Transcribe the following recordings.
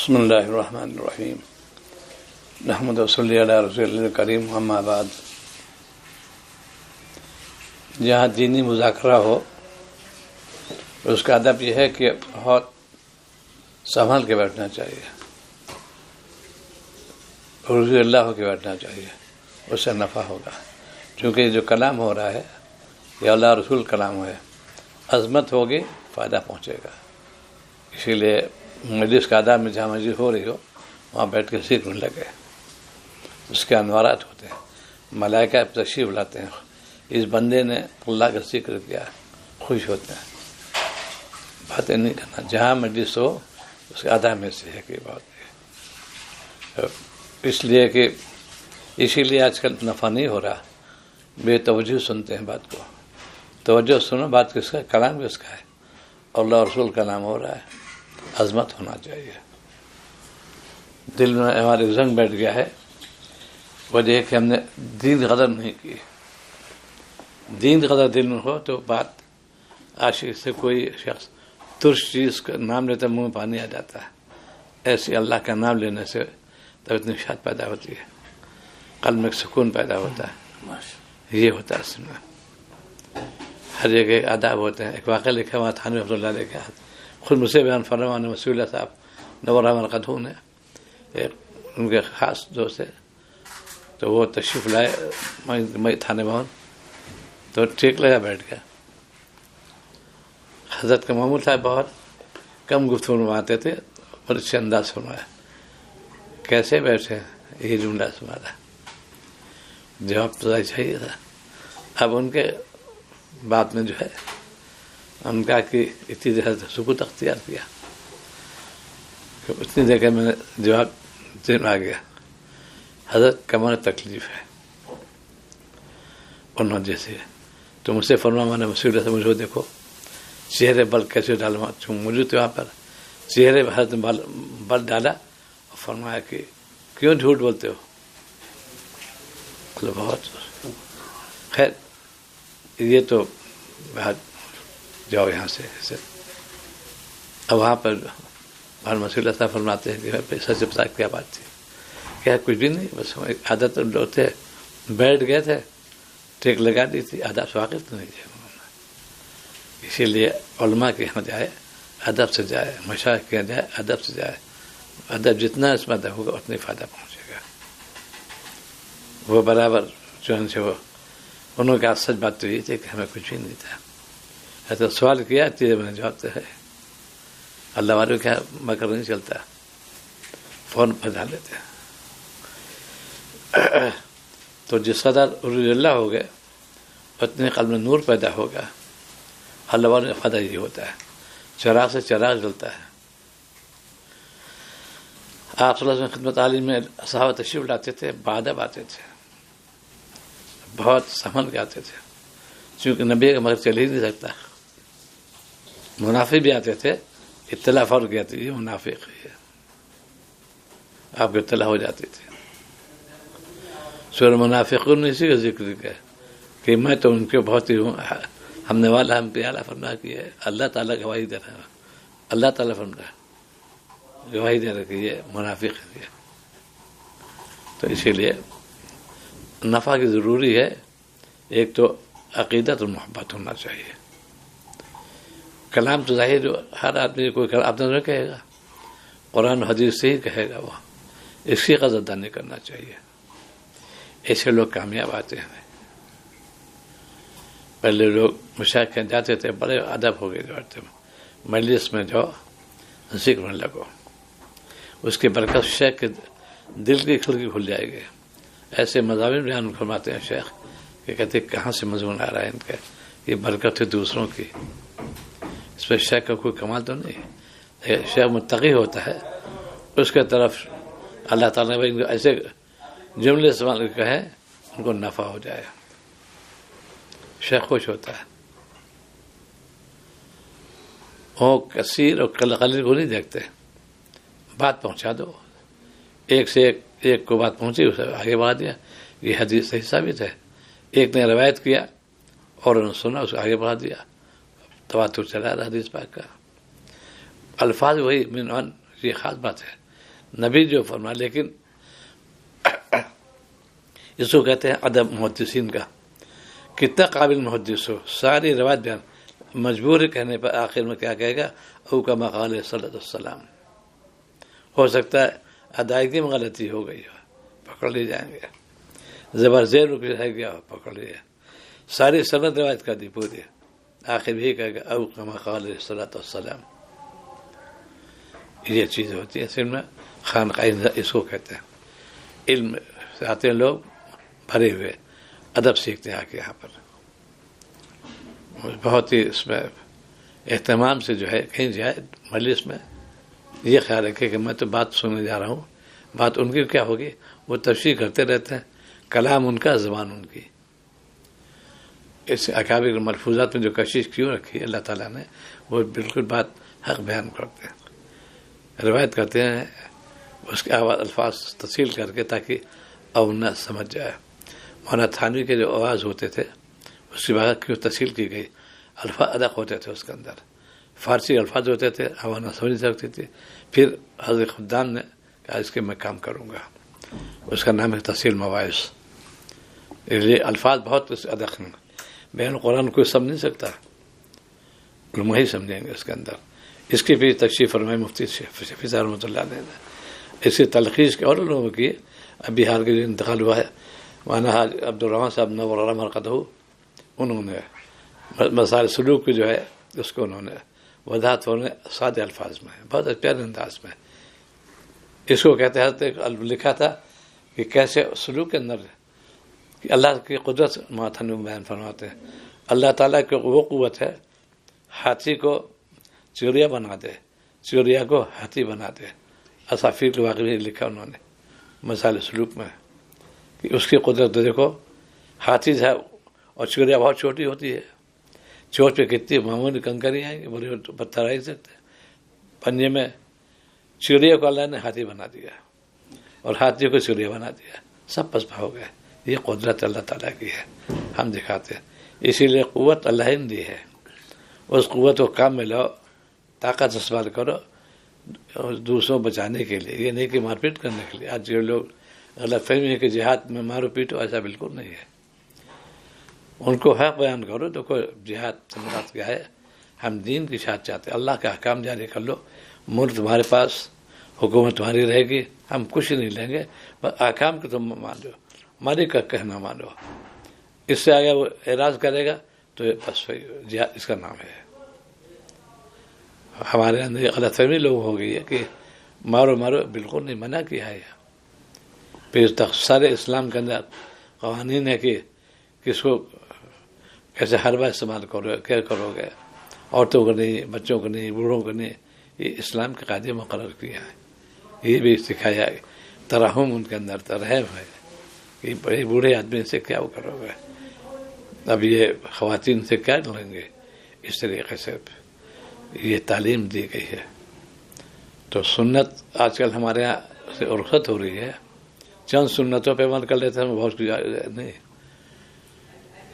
بسم اللہ الرحمن الرحیم نحمد و صلی علی رسول الکریم اما بعد. جہاں دینی مذاکرہ ہو اس کا ادب یہ ہے کہ بہت سنبھل کے بیٹھنا چاہیے، رضی اللہ ہو کے بیٹھنا چاہیے، اس سے نفع ہوگا. چونکہ یہ جو کلام ہو رہا ہے یہ اللہ رسول کلام ہے، عظمت ہوگی، فائدہ پہنچے گا. اسی لیے مجلس کا آداب میں جہاں مجلس ہو رہی ہو وہاں بیٹھ کے سیکھنے لگے. اس کے انوارات ہوتے ہیں، ملائکہ تشریف لاتے ہیں، اس بندے نے اللہ کا ذکر کیا، خوش ہوتے ہیں. باتیں نہیں کرنا، جہاں مجلس ہو اس کے آداب میں سے ہے کہ بات. اسی لیے آج کل نفع نہیں ہو رہا، بے توجہ سنتے ہیں بات کو. توجہ سنو، بات کس کا، کلام کس کا ہے، اللہ رسول کا نام ہو رہا ہے، عظمت ہونا چاہیے. دل میں ہمارے زنگ بیٹھ گیا ہے، وجہ ہے کہ ہم نے دین قدر نہیں کی. دین قدر دل میں ہو تو بات عاشق سے کوئی شخص ترش چیز کا نام لیتا منہ میں پانی آ جاتا ہے. ایسے اللہ کا نام لینے سے طبیعت نشاط پیدا ہوتی ہے، قلب میں سکون پیدا ہوتا ہے. یہ ہوتا ہے اس میں ہر جگہ آداب ہوتے ہیں. ایک واقعہ لکھا ہوا تھانوی رحمۃ اللہ علیہ کے ہاتھ، خود مجھ سے بیان فرمانے وسیع اللہ صاحب نور رحمان قدھو نے، ان کے خاص دوست ہے، تو وہ تشریف لائے میں تھانے بھون، تو ٹھیک لگا، بیٹھ گیا. حضرت کا معمول تھا بہت کم گفتگو فرماتے تھے اور اچھے انداز فرمایا. کیسے بیٹھے، یہی جملہ سنایا، جواب تو چاہیے تھا. اب ان کے بات میں جو ہے ہم کہا کہ اتنی دیر سکوت اختیار کیا، اتنی دیر کا میں نے جواب دن آ گیا. حضرت کا من تکلیف ہے، انہوں جیسے تو مجھ سے فرما نے مسئلہ سے مجھے دیکھو چہرے بل کیسے ڈالوا، مجھے تو وہاں پر چہرے حضرت بل ڈالا اور فرمایا کہ کیوں جھوٹ بولتے ہو. بہت خیر، یہ تو جاؤ یہاں سے. اب وہاں پر مسئلہ صاحب فرماتے ہیں کہ سچ بتا کیا بات تھی. کیا کچھ بھی نہیں، بس عادت لوگ تھے، بیٹھ گئے تھے، ٹیک لگا دی تھی، آداب سے واقف نہیں تھے. اسی لیے علماء کے یہاں جائے ادب سے جائے، مشائخ کے یہاں جائے ادب سے جائے. ادب جتنا اس میں ادب ہوگا اتنی فائدہ پہنچے گا. وہ برابر چنانچہ وہ انہوں کا سچ بات تو یہ تھی کہ ہمیں کچھ بھی نہیں تھا. ایسا سوال کیا چیزیں میں نے جواب تو ہے. اللہ والوں کا مکر نہیں چلتا، فون بتا لیتے ہیں. تو جس قدر رضی اللہ ہو گئے اتنے قلب میں نور پیدا ہوگا. اللہ والوں کا فائدہ یہ ہوتا ہے، چراغ سے چراغ جلتا ہے. آپ صلی اللہ علیہ وسلم خدمت عالی میں صحابہ تشریف لاتے تھے، بادب آتے تھے، بہت سنبھل کے آتے تھے، چونکہ نبی کا مگر چل ہی نہیں سکتا. منافق بھی آتے تھے، اطلاع فور کیا تھی یہ منافق ہے، آپ کو اطلاع ہو جاتی تھی. سورہ منافقون نے اسی کا ذکر کیا کہ میں تو ان کے بہت ہی ہوں، ہم نے والا ہم پہ اعلیٰ فرما کی ہے. اللہ تعالیٰ گواہی دے رہا ہے، اللہ تعالیٰ فرما گواہی دے رہا کہ یہ منافق ہے. تو اسی لیے نفع کی ضروری ہے. ایک تو عقیدت اور محبت ہونا چاہیے. کلام تو ظاہر ہر آدمی کوئی آپ نے کہے گا، قرآن حدیث سے ہی کہے گا، وہ اس کی قدردانی کرنا چاہیے. ایسے لوگ کامیاب آتے ہیں. پہلے لوگ مشائخ کے جاتے تھے، بڑے ادب ہو گئے جاتے مجلس میں جاؤ ذکر میں لگو، اس کی برکت شیخ کے دل کی کھڑکی کھل جائے گی. ایسے مضامین بیان فرماتے ہیں شیخ کہ کہتے کہاں سے مضمون آ رہا ہے ان کا، یہ برکت ہے دوسروں کی. اس پہ شیخ کا کوئی کمال تو نہیں. شیخ متقی ہوتا ہے، اس کے طرف اللہ تعالیٰ نے ایسے جملے استعمال کہے ان کو نفع ہو جائے. شیخ خوش ہوتا ہے. وہ کثیر اور قلیل کو نہیں دیکھتے، بات پہنچا دو. ایک سے ایک کو بات پہنچی، اسے آگے بڑھا دیا. یہ حدیث صحیح ثابت ہے. ایک نے روایت کیا اور انہوں نے سنا، اسے آگے بڑھا دیا. تواتر چلا رہا حدیث پاک کا. الفاظ وہی من عن، یہ خاص بات ہے. نبی جو فرما. لیکن اس کو کہتے ہیں ادب محدثین کا. کتنا قابل محدث ہو, ساری روایت بیان, مجبور کہنے پر آخر میں کیا کہے گا, او کما قال صلی اللہ علیہ وسلم. ہو سکتا ہے ادائیگی میں غلطی ہو گئی ہو, پکڑ لی جائیں گے. زبر زیر رک رہ گیا ہو, پکڑ لیا. ساری سند روایت کر دی پوری, آخر بھی کہے گا او کما قال صلی اللہ علیہ وسلم. یہ چیز ہوتی ہے اصل میں خانقاہ, اس کو کہتے ہیں. علم سے آتے ہیں لوگ بھرے ہوئے, ادب سیکھتے ہیں آ کے یہاں پر. بہت ہی اس میں اہتمام سے جو ہے کہیں جائے مجلس میں, یہ خیال رکھے کہ میں تو بات سننے جا رہا ہوں, بات ان کی کیا ہوگی, وہ تشریح کرتے رہتے ہیں, کلام ان کا, زبان ان کی. اس اکابر ملفوظات میں جو کشش کیوں رکھی اللہ تعالیٰ نے, وہ بالکل بات حق بیان کرتے ہیں, روایت کرتے ہیں, اس کے الفاظ تفصیل کر کے تاکہ او نہ سمجھ جائے. مولانا تھانوی کے جو آواز ہوتے تھے اس کی بات کیوں تفصیل کی گئی, الفاظ ادق ہوتے تھے اس کے اندر, فارسی الفاظ ہوتے تھے, عوام نہ سمجھ سکتی تھی. پھر حضرت خدام نے کہا اس کے میں کام کروں گا, اس کا نام ہے تفصیل مواعظ. یہ الفاظ بہت ادق ہیں, بین قرآن کوئی سمجھ نہیں سکتا, علماء ہی سمجھیں گے اس کے اندر. اس کی بھی تشریح فرمائی مفتی شفیع صاحب رحمۃ اللہ علیہ نے. اس کی تلخیص کے اور لوگوں کی, اب بہار کے جو انتقال ہوا ہے مولانا حاج عبدالرحمٰن صاحب نور اللہ مرقدہ, انہوں نے مسائل سلوک کی جو ہے اس کو انہوں نے وضاحت انہوں نے سادے الفاظ میں, بہت پیارے انداز میں. اس کو کہتے ہیں, لکھا تھا کہ کیسے سلوک کے اندر کہ اللہ کی قدرت ماتھن میں بیان فرماتے ہیں. اللہ تعالیٰ کی وہ قوت ہے ہاتھی کو چوریا بنا دے, چوریا کو ہاتھی بنا دے. اسافیر کے واقعی بھی لکھا انہوں نے مسائل سلوک میں کہ اس کی قدرت دیکھو, ہاتھی ہے اور چوریا بہت چھوٹی ہوتی ہے, چوٹ پہ کتنی معمولی کنکری آئیں گے, بڑے پتھر آ سکتے. پنجے میں چوریا کو اللہ نے ہاتھی بنا دیا اور ہاتھی کو چوریا بنا دیا, سب پسپا ہو گئے. یہ قدرت اللہ تعالیٰ کی ہے, ہم دکھاتے ہیں. اسی لیے قوت اللہ نے دی ہے, اس قوت کو کام میں لاؤ, طاقت استعمال کرو دوسروں بچانے کے لیے, یہ نہیں کہ مار پیٹ کرنے کے لیے. آج جو لوگ غلط فہمی ہے کہ جہاد میں مارو پیٹو, ایسا بالکل نہیں ہے. ان کو حق بیان کرو. دیکھو جہاد سے مراد کیا ہے, ہم دین کی اشاعت چاہتے ہیں, اللہ کا احکام جاری کر لو, ملک تمہارے پاس, حکومت تمہاری رہے گی, ہم کچھ نہیں لیں گے, بس احکام کو تم مان لو, مالک کا کہنا مانو. اس سے آگے وہ اعراض کرے گا تو بس جہاد اس کا نام ہے. ہمارے اندر یہ غلط فہمی لوگ ہو گئی ہے کہ مارو مارو, بالکل نہیں, منع کیا ہے. پھر سارے اسلام کے اندر قوانین ہے کہ کس کو کیسے حربہ استعمال کرو, کیا کرو گے, عورتوں کو نہیں, بچوں کو نہیں, بوڑھوں کو نہیں. یہ اسلام کے قاعدے مقرر کیا ہے. یہ بھی سکھایا ہے, ترحم ان کے اندر ترحم ہے کہ بڑے بوڑھے آدمی سے کیا وہ کرو گے, اب یہ خواتین سے کیا لیں گے. اس طریقے سے یہ تعلیم دی گئی ہے. تو سنت آج کل ہمارے یہاں سے رخصت ہو رہی ہے, چند سنتوں پہ عمل کر لیتے ہیں, بہت کچھ نہیں.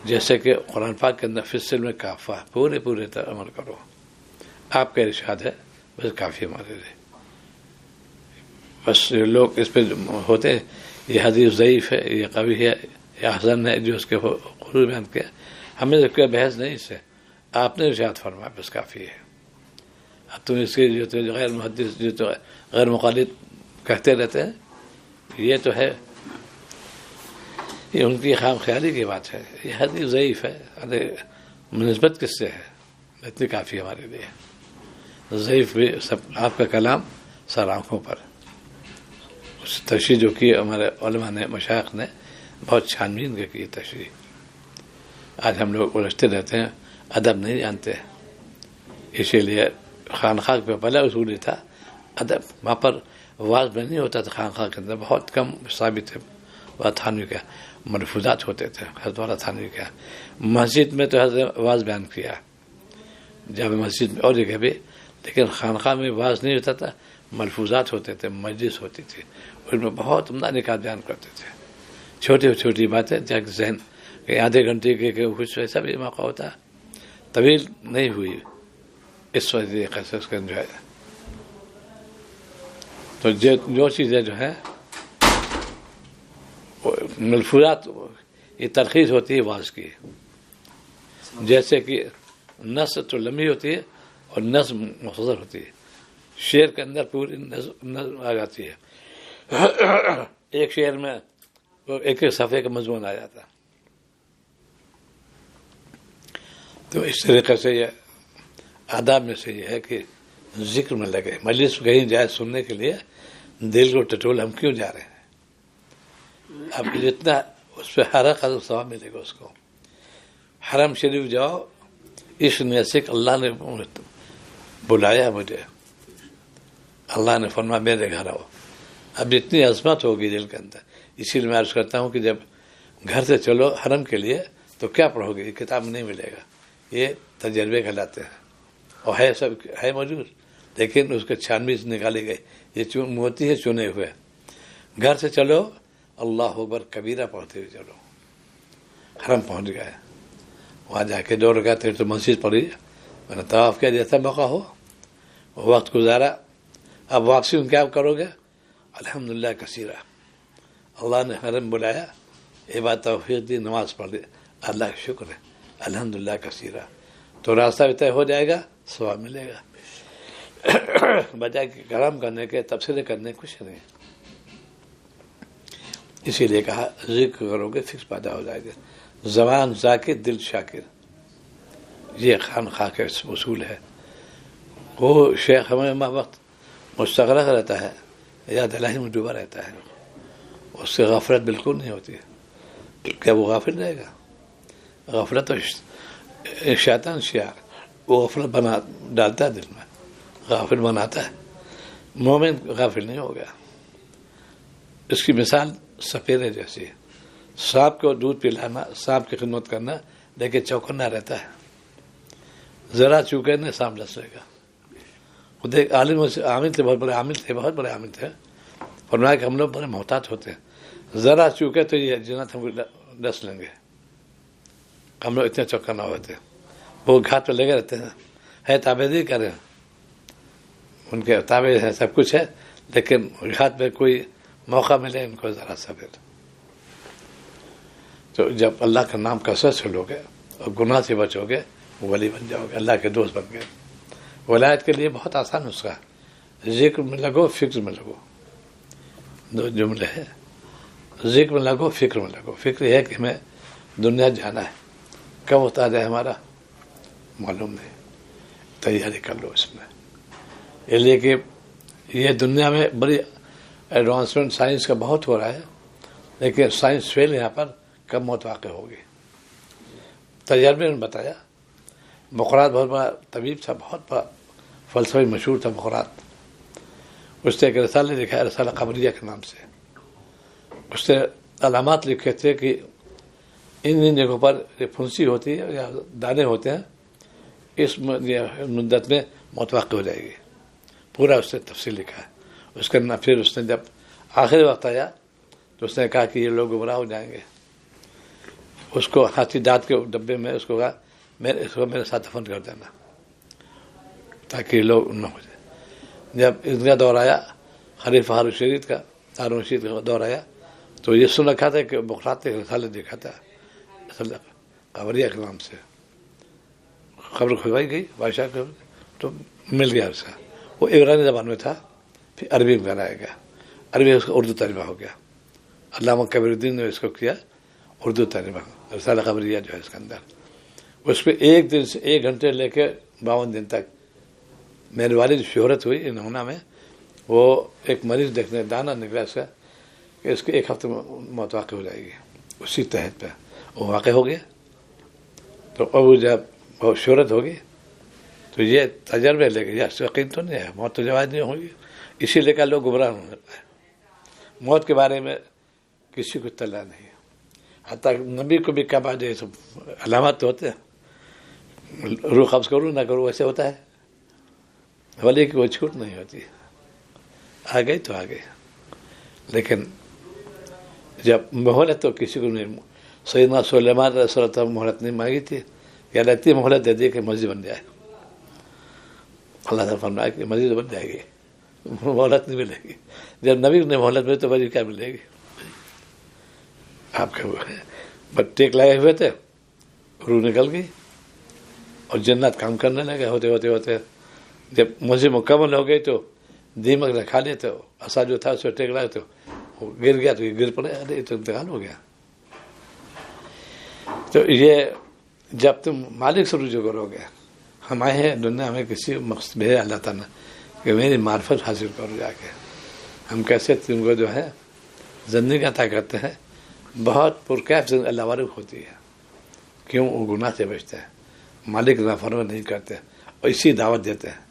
جیسے کہ قرآن پاک کے اندر فصل میں کافہ, پورے طرح عمل کرو, آپ کا ارشاد ہے, بس کافی ہمارے لیے. بس لوگ اس پہ ہوتے ہیں یہ حدیث ضعیف ہے, یہ قوی ہے, یہ حسن ہے, جو اس کے قرور بیان کیا. ہمیں تو کوئی بحث نہیں اس سے, آپ نے ارشاد فرمایا, بس کافی ہے. اب تم اس کے جو غیر محدث, جو تو غیر مخالف کہتے رہتے ہیں, یہ تو ہے, یہ ان کی خام خیالی کی بات ہے. یہ حدیث ضعیف ہے, نسبت کس سے ہے, اتنی کافی ہمارے لیے. ضعیف بھی سب, آپ کا کلام سر آنکھوں پر. اس تشریح جو کی ہمارے علماء نے, مشائخ نے بہت چھانبین کے کی تشریح. آج ہم لوگ الجھتے رہتے ہیں, ادب نہیں جانتے. اسی لیے خانقاہ پہ پہلا اصول ہی تھا ادب. وہاں پر واز میں نہیں ہوتا تھا, خانقاہ کے اندر بہت کم ثابت ہے. تھانوی کا ملفوظات ہوتے تھے, حضرت والا تھانوی کا. مسجد میں تو حضرت واز بیان کیا, جامع مسجد میں اور جگہ بھی, لیکن خانقاہ میں واز نہیں ہوتا تھا, ملفوظات ہوتے تھے, مجلس ہوتی تھی, ان میں بہت عمدہ نکات بیان کرتے تھے. چھوٹی چھوٹی باتیں جا کے ذہن کہ آدھے گھنٹے کے کچھ ایسا بھی موقع ہوتا, طویل نہیں ہوئی. اس طریقے سے اس کا جو ہے تو جو چیزیں جو ہیں ملفوظات یہ تلخیص ہوتی ہے واز کی، جیسے کہ نثر تو لمبی ہوتی ہے اور نظم مختصر ہوتی ہے. شعر کے اندر پوری نظم آ جاتی ہے، ایک شعر میں ایک صفحے کا مضمون آ جاتا ہے. تو اس طریقے سے یہ آداب میں سے یہ ہے کہ ذکر میں لگے. مجلس کہیں جائے سننے کے لیے دل کو ٹٹول ہم کیوں جا رہے ہیں؟ اب جتنا اس پہ ہر قدر ثواب ملے گا اس کو. حرم شریف جاؤ اس نیت سے کہ اللہ نے بلایا مجھے، اللہ نے فرمایا میرے گھر آؤ. اب اتنی عظمت ہوگی دل کے اندر. اسی لیے میں عرض کرتا ہوں کہ جب گھر سے چلو حرم کے لیے تو کیا پڑھو گے؟ یہ کتاب نہیں ملے گا، یہ تجربے کہلاتے ہیں اور ہے سب ہے موجود، لیکن اس کے چھانبین سے نکالی گئی. یہ موتی ہے چنے ہوئے. گھر سے چلو اللہ اکبر کبیرہ پڑھتے ہوئے چلو. حرم پہنچ گئے، وہاں جا کے 2 رکعت تو مسجد پڑھی، میں نے طواف کیا جیسا موقع ہو، وقت گزارا. اب واپسی میں کیا کرو گے؟ الحمدللہ کثیرہ. اللہ نے حرم بلایا، عبادت توفیق دی، نماز پڑھ لی، اللہ کا شکر ہے، الحمدللہ کثیرہ. تو راستہ بھی طے ہو جائے گا، ثواب ملے گا. بجائے کہ کلام کرنے کے تبصرے کرنے کچھ نہیں. اسی لیے کہا ذکر کرو گے فکس پیدا ہو جائے گا. زبان ذاکر دل شاکر، یہ خانقاہ کا اصول ہے. وہ شیخ ہمیں وقت مستغرق رہتا ہے، یاد الہی میں ڈوبا رہتا ہے، اس سے غفلت بالکل نہیں ہوتی. کیا وہ غافل رہے گا؟ غفلت تو شیطان شیار، وہ غفلت بنا ڈالتا ہے دل میں، غافل بناتا ہے. مومن غافل نہیں ہو گیا. اس کی مثال سپیرے جیسی ہے. سانپ کو دودھ پلانا، سانپ کی خدمت کرنا، لیکن چوکنا رہتا ہے. ذرا چوکے نہیں سانپ ڈس لے گا. خود ایک عالم عامل تھے، بہت بڑے عامل تھے، بہت بڑے عامل تھے. فرمایا کہ ہم لوگ بڑے محتاط ہوتے ہیں، ذرا چوکے تو یہ جنت ہم کو ڈس لیں گے. ہم لوگ اتنے چوکا نہ ہوتے. وہ گھاٹ پہ لگے رہتے ہیں، ہے تابعداری کریں، ان کے تابع ہے، سب کچھ ہے، لیکن گھاٹ پہ کوئی موقع ملے ان کو ذرا سا پھر. تو جب اللہ کا نام کثرت سے لوگے اور گناہ سے بچو گے، ولی بن جاؤ گے، اللہ کے دوست بن گئے. ولایت کے لیے بہت آسان نسخہ ہے. ذکر میں لگو، فکر میں لگو. 2 جملے ہیں، ذکر میں لگو، فکر میں لگو. فکر یہ ہے کہ ہمیں دنیا جانا ہے، کب ہوتا جائے ہمارا معلوم نہیں، تیاری کر لو اس میں. اس لیے کہ یہ دنیا میں بڑی ایڈوانسمنٹ سائنس کا بہت ہو رہا ہے، لیکن سائنس فیل یہاں پر کب موت واقع ہوگی. تجربے نے بتایا. بقرات بہت بڑا طبیب تھا، بہت بڑا فلسفی مشہور تھا بقرات. اس نے ایک رسالہ لکھا ہے، رسالہ قمریہ کے نام سے. اس نے علامات لکھے تھے کہ ان جگہوں پر پھنسی ہوتی ہے یا دانے ہوتے ہیں، اس مدت میں موت واقع ہو جائے گی. پورا اس نے تفصیل لکھا ہے. اس کے پھر اس نے جب آخری وقت آیا تو اس نے کہا کہ یہ لوگ گمراہ ہو جائیں گے. اس کو ہاتھی دانت کے ڈبے میں اس کو کہا اس کو میرے ساتھ دفن کر دینا تاکہ لوگ نہ ہو جائے. جب اس کا دور آیا، خلیفہ ہارون رشید کا دور آیا، تو یہ سن رکھا تھا کہ بقرات نے رسالہ دیکھا تھا قمریہ کے نام سے. خبر کھلوائی گئی بادشاہ کو تو مل گیا اس کا. وہ عبرانی زبان میں تھا، پھر عربی میں بنایا گیا. عربی اس کا اردو ترجمہ ہو گیا. علامہ کبیر الدین نے اس کو کیا اردو ترجمہ، رسالہ قمریہ جو ہے اس کے اندر. اس پہ 1 دن سے 1 گھنٹے لے کے 52 دن تک میرے والد شہرت ہوئی انہوں میں. وہ ایک مریض دیکھنے دانا نکلا اس کا کہ اس کے 1 ہفتے میں موت واقع ہو جائے گی. اسی تحت پہ وہ واقع ہو گیا. تو اب جب بہت شہرت ہوگی تو یہ تجربے لے کے یقین تو نہیں ہے موت تو جواز نہیں ہوگی. اسی لیے کہ لوگ گمراہ ہونے پائے. موت کے بارے میں کسی کو اطلاع نہیں. حتیٰ نبی کو بھی کہا جو سب علامات تو ہوتے ہیں، روح قبض کروں نہ کروں ویسے ہوتا ہے، ولی کی کوئی چھوٹ نہیں ہوتی. آ گئی تو آ گئی. لیکن جب مہلت تو کسی کو نہیں. سیدنا سلیمان علیہ السلام مہلت نہیں مانگی تھی، یا لگتی مہلت دے دی کہ مسجد بن جائے. اللہ تعالیٰ فرمایا کہ مسجد بن جائے گی، مہلت نہیں ملے گی. جب نبی نے مہلت ملی تو وجہ کیا ملے گی؟ آپ کے ٹیک لگے ہوئے تھے، روح نکل گئی اور جنات کام کرنے لگے. ہوتے ہوتے ہوتے جب مجھے مکمل ہو گئی تو دیمک نے کھا لیے تو اصا جو تھا اس کو ٹیک لگا تو وہ گر گیا تو یہ گر پڑے. ارے تو انتقال ہو گیا. تو یہ جب تم مالک سے رجوع کرو گے، ہم آئے ہیں دنیا میں کسی مقصد بھیجا اللہ تعالیٰ کہ میری معرفت حاصل کرو جا کے. ہم کیسے تم کو جو ہے زندگی عطا کرتے ہیں. بہت پرکیف زندگی اللہ والے ہوتی ہے. کیوں؟ وہ گناہ سے بچتے ہیں، مالک نافرمانی نہیں کرتے اور اسی دعوت دیتے ہیں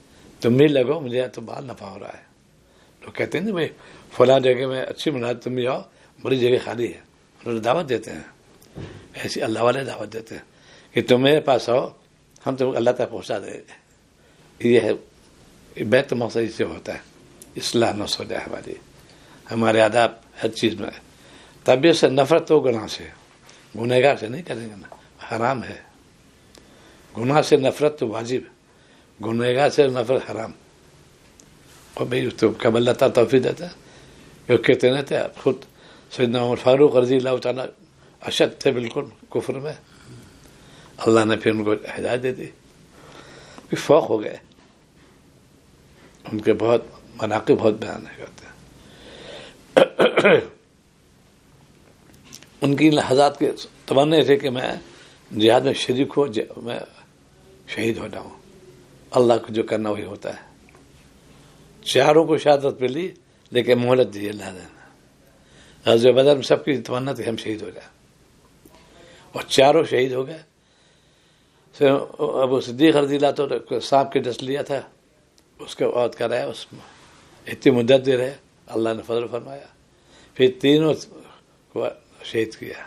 تم بھی لگو، مجھے تو بہت نفع ہو رہا ہے. لوگ کہتے ہیں نا بھائی فلاں جگہ میں اچھی بنا تم بھی آؤ، بڑی جگہ خالی ہے. انہوں نے دعوت دیتے ہیں. ایسی اللہ والے دعوت دیتے ہیں کہ تم میرے پاس آؤ، ہم تم اللہ تک پہنچا دیں گے. یہ ہے بیت مقصد اس سے ہوتا ہے. اصلاح نفس ہو جائے ہماری، ہمارے آداب ہر چیز میں. طبیعت سے نفرت تو گناہ سے، گنہگار سے نہیں کریں گے نا، حرام ہے. گناہ سے نفرت تو واجب، گنہگار سے نفرت حرام. اور بھائی تو کب اللہ تعالیٰ توفیق دیتا ہے کہ کہتے نہیں تھے خود سیدنا عمر فاروق رضی اللہ تعالیٰ اشد تھے بالکل کفر میں. اللہ نے پھر ان کو ہدایت دے دی، پھر فوق ہو گئے. ان کے بہت مناقب بہت بیان کرتے ہیں. ان کی لحظات کے تمنا تھے کہ میں جہاد میں شریک ہو، میں شہید ہو جاؤں. اللہ کو جو کرنا وہی ہوتا ہے. چاروں کو شہادت ملی لیکن مہلت دی اللہ نے. غزوہ بدر میں سب کی تمنا تھی ہم شہید ہو جائیں، اور چاروں شہید ہو گئے. ابو صدیق رضی اللہ تو سانپ کے ڈس لیا تھا، اس کے عہد کرایا، اس میں اتنی مدت دے رہے، اللہ نے فضل فرمایا. پھر تینوں کو شہید کیا.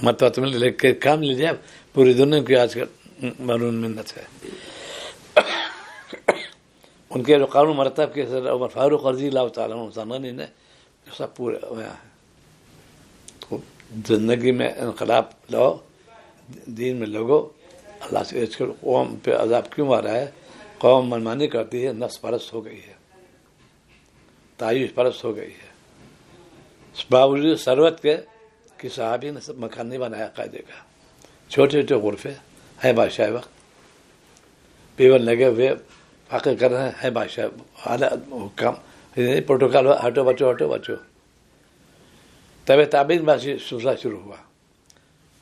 مطلب لے کے کام لے جائے پوری دنیا کی آج کل مرون منت ہے. ان کے جو قانون مرتب کے عمر فاروق رضی اللہ تعالیٰ عنہ نے سب پورے ہوا ہے. زندگی میں انقلاب لاؤ، دین میں لگو، اللہ سے عشق کرو. قوم پہ عذاب کیوں آ رہا ہے؟ قوم منمانی کرتی ہے، نفس پرست ہو گئی ہے، تعیش پرست ہو گئی ہے. باوجود ثروت کے کہ صحابی نے سب مکان نہیں بنایا قاعدے کا. چھوٹے چھوٹے غرفے ہے بادشاہ وقت، پیون لگے ہوئے فاقے کر رہے ہیں بادشاہ حالات حکام پروٹوکال ہٹو بچو ہٹو بچو. طب تعبیر باسی سلسلہ شروع ہوا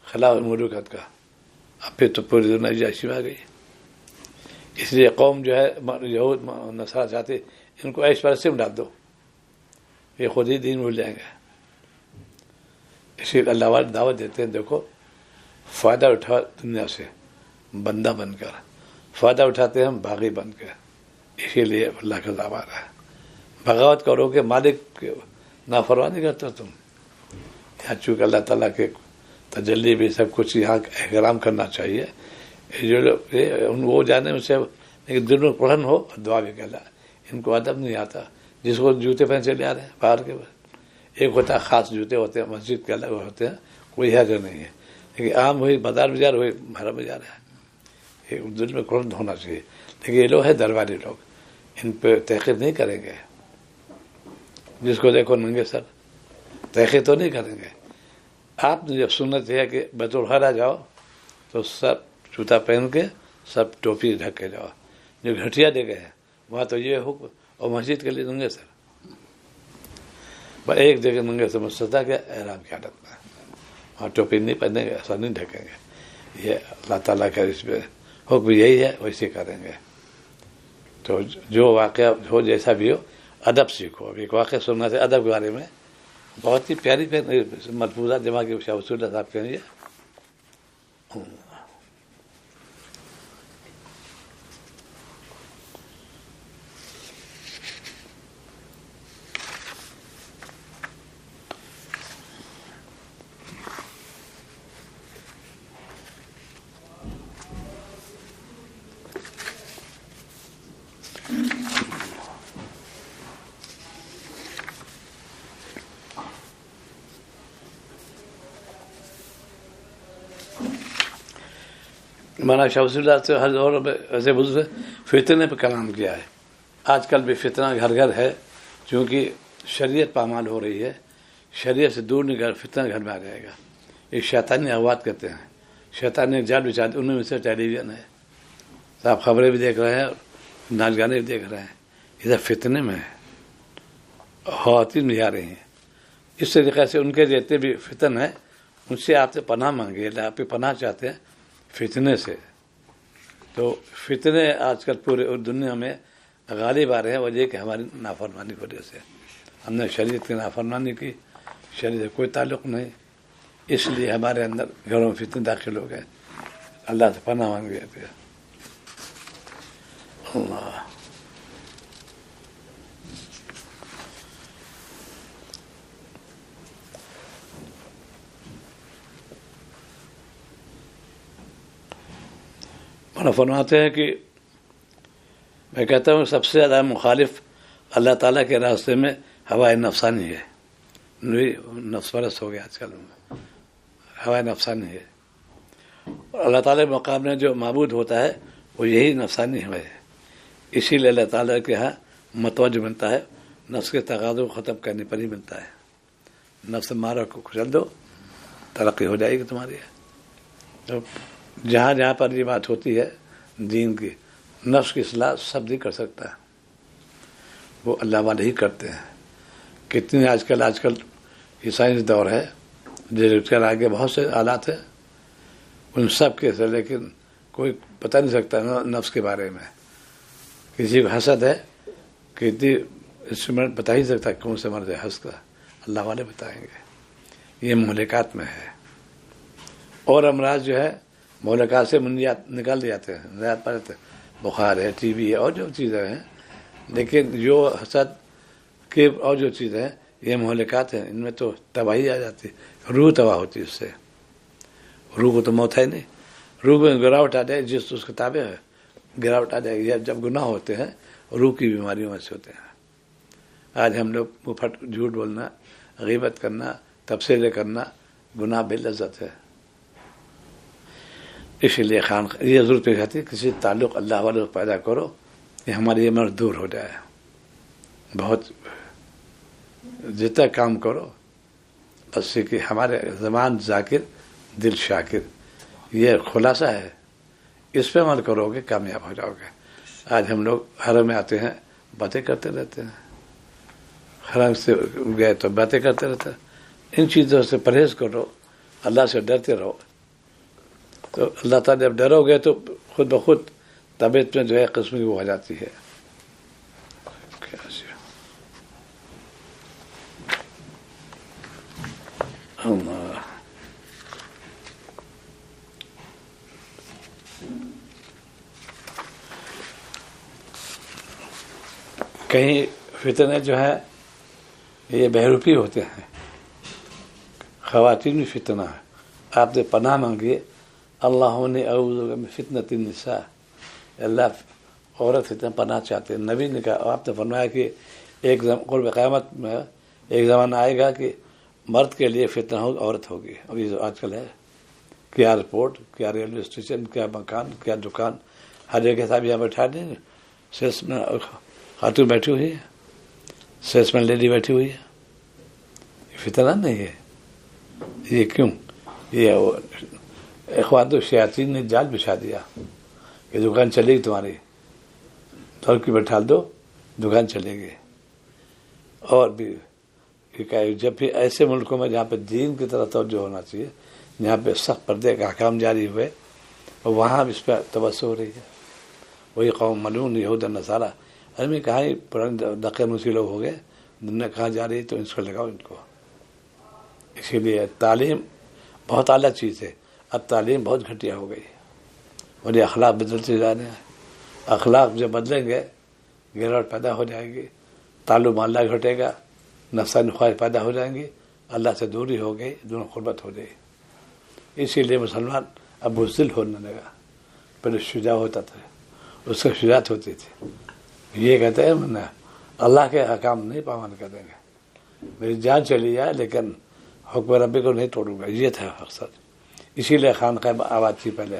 خلاف ملوکت کا. اب پھر تو پوری دنیا جیسی آ گئی. اس لیے قوم جو ہے یہود نصارہ چاہتے ان کو ایش پرستی میں ڈال دو، یہ خود ہی دین بھول جائیں گے. اسی لیے اللہ والے دعوت دیتے ہیں دیکھو فائدہ اٹھا دنیا سے بندہ بن کر، فائدہ اٹھاتے ہیں ہم باغی بن کر. اسی لیے اللہ کا عذاب آ رہا ہے. بغاوت کرو گے مالک نافرمانی کرتے ہو تم. یہاں چونکہ اللہ تعالیٰ کے تجلی بھی سب کچھ یہاں احترام کرنا چاہیے. جو لوگ وہ جانے میں سے لیکن دل میں پڑھن ہو دعا بھی کہلا. ان کو ادب نہیں آتا. جس کو جوتے پہن چلے آ رہے ہیں باہر کے، ایک ہوتا ہے خاص جوتے ہوتے ہیں مسجد کے الگ ہوتے ہیں، کوئی حاضر نہیں ہے. لیکن عام ہوئی بازار بازار ہوئی ہمارا بازار ہے، ایک دل میں قرآن ہونا چاہیے. لیکن یہ لوگ ہیں درباری لوگ، ان پہ تحقیق نہیں کریں گے. جس کو دیکھو ننگے سر تحقیق تو نہیں کریں گے. آپ نے جب سنت ہے کہ بیت الخلا جاؤ تو سب جوتا پہن کے سب ٹوپی ڈھک کے جاؤ. جو گھٹیا دے گئے ہیں وہاں تو یہ حکم، اور مسجد کے لیے ننگے سر. ایک جگہ ننگے سر مستطاع کے احرام کی حالت میں، وہاں ٹوپی نہیں پہنیں گے، ایسا نہیں ڈھکیں گے. یہ اللہ تعالیٰ کا اس پہ حکم یہی ہے، ویسے کریں گے. تو جو واقعہ ہو جیسا بھی ہو ادب سیکھو. اب ایک واقعہ سننا سے ادب کے بارے میں بہت ہی پیاری ملفوظات جمع کے شاہ وصول صاحب کہیں گے. مولانا شاہ وصول اللہ سے ہر دور میں ایسے بزرگ فتنے پہ کلام کیا ہے. آج کل بھی فتنہ گھر گھر ہے، چونکہ شریعت پامال ہو رہی ہے، شریعت سے دور نکل فتنہ گھر میں آ جائے گا. ایک شیطانی اغوات کرتے ہیں، شیطانی جال بچاتے، ان میں سے ٹیلی ویژن ہے. آپ خبریں بھی دیکھ رہے ہیں اور ناچ گانے بھی دیکھ رہے ہیں. ادھر فتنے میں خواتین بھی آ رہی ہیں. اس طریقے سے ان کے جتنے بھی فتن ہیں ان سے آپ سے پناہ مانگے. اللہ آپ کی پناہ چاہتے ہیں فتنے سے. تو فتنے آج کل پورے دنیا میں غالب آ رہے ہیں، وجہ کہ ہماری نافرمانی کی وجہ سے. ہم نے شریعت کی نافرمانی کی، شریعت سے کوئی تعلق نہیں، اس لیے ہمارے اندر گھروں میں فتنے داخل ہو گئے. اللہ سے پناہ مانگے تھے. اللہ فرماتے ہیں کہ میں کہتا ہوں سب سے زیادہ مخالف اللہ تعالیٰ کے راستے میں ہوائے نفسانی ہے. نفس پرست ہو گیا آج کل میں، ہوائے نفسانی ہے. اور اللہ تعالیٰ کے مقام میں جو معبود ہوتا ہے وہ یہی نفسانی ہے. اسی لیے اللہ تعالیٰ کے ہاں متوجہ بنتا ہے، نفس کے تقاضوں کو ختم کرنے پر ہی بنتا ہے. نفس مارا کو کچل دو، ترقی ہو جائے گی تمہاری. تو جہاں جہاں پر یہ بات ہوتی ہے دین کی، نفس کی اصلاح سب نہیں کر سکتا ہے، وہ اللہ والے ہی کرتے ہیں. کتنے آج کل یہ سائنس دور ہے، ڈیجیٹل آگے بہت سے آلات ہیں ان سب کے سے، لیکن کوئی پتہ نہیں سکتا نفس کے بارے میں. کسی کو حسد ہے، کتنی انسٹرومنٹ بتا ہی سکتا کون سے مرض ہے حسد کا، اللہ والے بتائیں گے. یہ مہلکات میں ہے. اور امراض جو ہے مہلکات سے منجیات نکال جاتے ہیں، زیادہ پڑتے، بخار ہے، ٹی بی ہے، اور جو چیزیں ہیں. لیکن جو حسد کے اور جو چیزیں ہیں یہ مہلکات ہیں، ان میں تو تباہی آ جاتی، روح تباہ ہوتی. اس سے روح کو تو موت ہے نہیں. روح میں گراوٹ آ جائے، جس اس کتابیں ہے گراوٹ آ جائے گی. جب گناہ ہوتے ہیں روح کی بیماریوں میں سے ہوتے ہیں. آج ہم لوگ مفت جھوٹ بولنا، غیبت کرنا، تبصرے کرنا گناہ بے لذت ہے. اسی لیے یہ ضرورت پیش آتی ہے کسی تعلق اللہ والے کو پیدا کرو کہ ہماری یہ مرض دور ہو جائے. بہت جتنا کام کرو بس کہ ہمارے زبان ذاکر دل شاکر، یہ خلاصہ ہے. اس پہ عمل کرو گے کامیاب ہو جاؤ گے. آج ہم لوگ حرم میں آتے ہیں باتیں کرتے رہتے ہیں، حرم سے گئے تو باتیں کرتے رہتے ہیں. ان چیزوں سے پرہیز کرو، اللہ سے ڈرتے رہو. تو اللہ تعالیٰ جب ڈرو گے تو خود بخود طبیعت میں جو ہے قسم کی وہ ہو جاتی ہے. کہیں فتنے جو ہے یہ بہروپی ہوتے ہیں. خواتین بھی فتنہ ہے. آپ نے پناہ مانگی اللہم اعوذ من فتنۃ النساء. اللہ عورت فتنہ پناہ چاہتے ہیں. نبی نے کہا، آپ نے فرمایا کہ ایک قرب قیامت میں ایک زمانہ آئے گا کہ مرد کے لیے فتنہ ہوگا، عورت ہوگی. اب یہ جو آج کل ہے، کیا ایئرپورٹ، کیا ریلوے اسٹیشن، کیا مکان، کیا دکان، ہر جگہ صاحب یہاں بیٹھا دیں، سیلس میں خاتون بیٹھی ہوئی ہے، سیلس مین لیڈی بیٹھی ہوئی ہے. فتنہ نہیں ہے یہ. کیوں؟ یہ اخوان تو شیاطین نے جال بچھا دیا کہ دکان چلے گی تمہاری، لڑکی بٹھا دو دکان چلے گی. اور بھی جب بھی ایسے ملکوں میں جہاں پہ دین کی طرف توجہ ہونا چاہیے، جہاں پہ سخت پردے کا احکام جاری ہوئے، وہاں بھی اس پہ توجہ ہو رہی ہے. وہی قوم ملعون یہود اور نصارہ. میں کہاں ہی پرانے دقے مسیح لوگ ہو گئے، دنیا کہاں جا رہی ہے تو اس کو لگاؤ ان کو. اسی لیے تعلیم بہت اعلیٰ چیز ہے. اب تعلیم بہت گھٹیا ہو گئی اور یہ اخلاق بدلتے جا رہے ہیں. اخلاق جب بدلیں گے گراوٹ پیدا ہو جائے گی، تعلق محلہ گھٹے گا، نفسانی خواہش پیدا ہو جائیں گی، اللہ سے دوری ہو گئی، دونوں قربت ہو گئی. اسی لیے مسلمان اب بزدل ہونے لگا. پہلے شجاع ہوتا تھا، اس کا شجاعت ہوتی تھی. یہ کہتے ہیں میں اللہ کے حکام نہیں پامال کر دیں گے، میری جان چلی جائے لیکن حکم ربی کو نہیں توڑوں گا. یہ تھا مقصد. اسی لیے خانقاہ آباد تھی پہلے،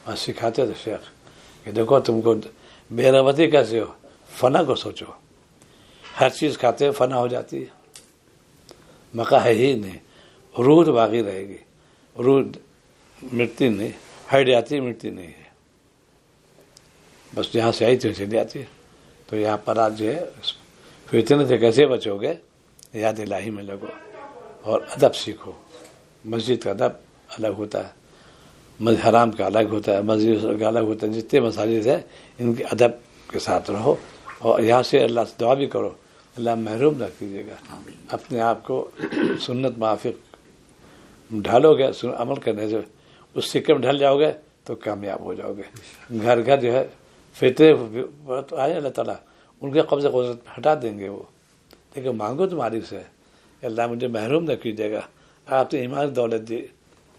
وہاں سکھاتے تھے شیخ کہ دیکھو تم کو بے رغبتی کیسے ہو، فنا کو سوچو. ہر چیز کھاتے ہیں فنا ہو جاتی ہے, بقا ہے ہی نہیں. روح تو باقی رہے گی, روح مٹتی نہیں, ہٹ جاتی مٹتی نہیں ہے, بس یہاں سے آئی تو چلی جاتی ہے. تو یہاں پر آج جو ہے فتنے سے کیسے بچو گے, یاد الہی میں لگو اور ادب سیکھو. مسجد کا ادب الگ ہوتا ہے, حرام کا الگ ہوتا ہے, مسجد کا الگ ہوتا ہے. جتنے مساجد ہیں ان کے ادب کے ساتھ رہو, اور یہاں سے اللہ سے دعا بھی کرو, اللہ محروم نہ کیجیے گا. اپنے آپ کو سنت موافق ڈھالو گے, عمل کرنے سے اس سکے میں ڈھل جاؤ گے تو کامیاب ہو جاؤ گے. گھر گھر جو ہے فتنے آئے اللہ تعالیٰ ان کے قبضہ قدرت ہٹا دیں گے وہ, لیکن مانگو تمہاری سے, اللہ مجھے محروم نہ کیجیے گا. آپ نے ایمان دولت دی,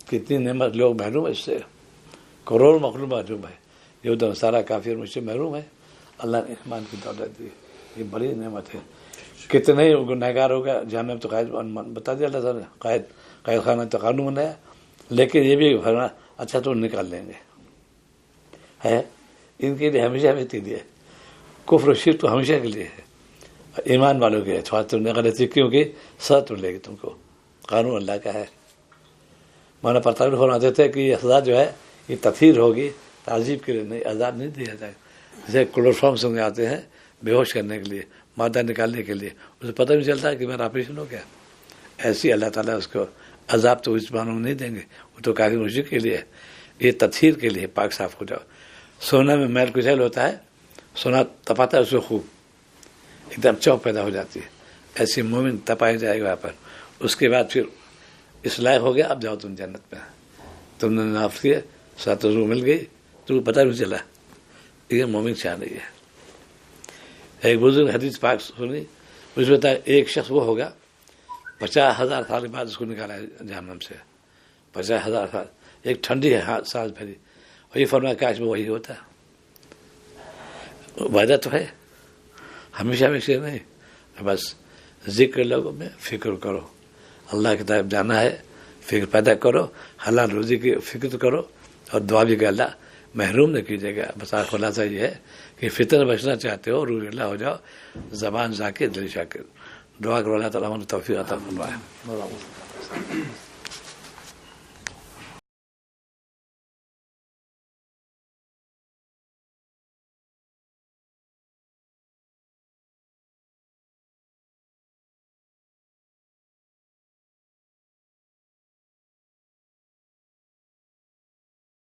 کتنی نعمت, لوگ محروم ہے اس سے, کروڑ مخلوق محروم ہے. یہود و نصارہ کافر مجھ سے محروم ہے, اللہ نے ایمان کی دولت دی, یہ بڑی نعمت ہے. کتنے گنہگار ہو گیا جہنم میں, تو قائد بتا دیا اللہ تعالیٰ نے, قائد خانہ تو قانون بنایا, لیکن یہ بھی فرمایا اچھا تو نکال لیں گے. ہے ان کے لیے ہمیشہ بہتری لیے, کفر و شرک تو ہمیشہ کے لیے ہے, ایمان والوں کے تھوڑا تم نے غلطی کیونکہ سزا تو لے گی تم کو, قانون اللہ کا ہے. مولانا پرتاوی فرماتے تھے کہ یہ سزا جو ہے یہ تطہیر ہوگی, تعذیب کے لیے نہیں, عذاب نہیں دیا جائے. جیسے کلوروفارم سنگے آتے ہیں بے ہوش کرنے کے لیے, مادہ نکالنے کے لیے, اسے پتہ نہیں چلتا کہ میرا آپریشن ہو گیا. ایسی اللہ تعالیٰ اس کو عذاب تو اس معنوں نہیں دیں گے, وہ تو کافر مشرک کے لیے, یہ تطہیر کے لیے, پاک صاف ہو جاؤ. سونا میں میل کچیل ہوتا ہے, سونا تپاتا ہے اس کو خوب, ایک دم چوک پیدا ہو جاتی ہے. ایسی مومن تپایا جائے گا وہاں پر. اس کے بعد پھر اس لائق ہو گیا, اب جاؤ تم جنت میں, تم نے نافذ کیا, ساتھ روح مل گئی, تم کو پتہ نہیں چلا. یہ مومن شان رہی ہے. ایک بزرگ حدیث پاک سنی, اس میں بتایا ایک شخص وہ ہوگا 50,000 سال کے بعد اس کو نکالا جہنم سے. 50,000 سال, ایک ٹھنڈی ہے سانس بھری, اور یہ فرمایا کاش میں وہی ہوتا. وعدہ تو ہے, ہمیشہ ہمیشہ نہیں, بس ذکر لوگوں میں فکر کرو, اللہ کی طرف جانا ہے, فکر پیدا کرو, حلال روزی کی فکر کرو, اور دعا بھی کہ اللہ محروم نہ کیجیے گا. بس خلاصہ یہ ہے کہ فتنہ بچنا چاہتے ہو, روح اللہ ہو جاؤ, زبان ذاکر دل شاکر. دعا کرو اللہ تعالیٰ توفیق عطا فرمائے.